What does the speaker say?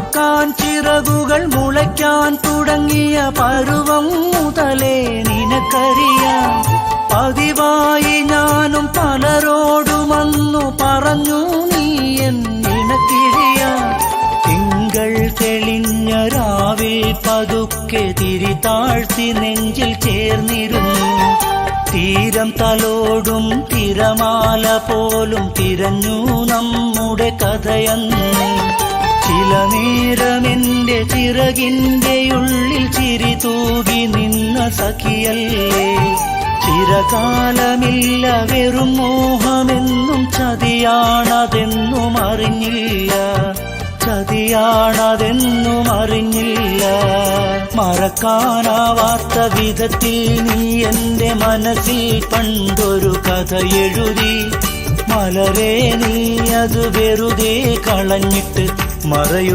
പറക്കാൻ ചിറകുകൾ മുളയ്ക്കാൻ തുടങ്ങിയ പരുവം മുതലേ നിനക്കറിയാം. പതിവായി ഞാനും പലരോടുമന്നു പറഞ്ഞു നീ എന്നിണക്കിഴിയ. തിങ്കൾ തെളിഞ്ഞ രാവിൽ പതുക്കെ തിരി താഴ്ത്തി നെഞ്ചിൽ ചേർന്നിരുന്നു. തീരം തലോടും തിരമാല പോലും തിരഞ്ഞു നമ്മുടെ കഥയന്ന്. ചില നേരമെന്റെ ചിറകിന്റെ ഉള്ളിൽ ചിരി തൂകി നിന്ന സഖിയല്ലേ. ചിരകാലമില്ല വെറും മോഹമെന്നും ചതിയാണതെന്നും അറിഞ്ഞില്ല, ചതിയാണതെന്നും അറിഞ്ഞില്ല. മറക്കാനാവാത്ത വിധത്തിൽ നീ എന്റെ മനസ്സിൽ പണ്ടൊരു കഥ എഴുതി. മലരെ നീ അത് വെറുതെ കളഞ്ഞിട്ട് മറയു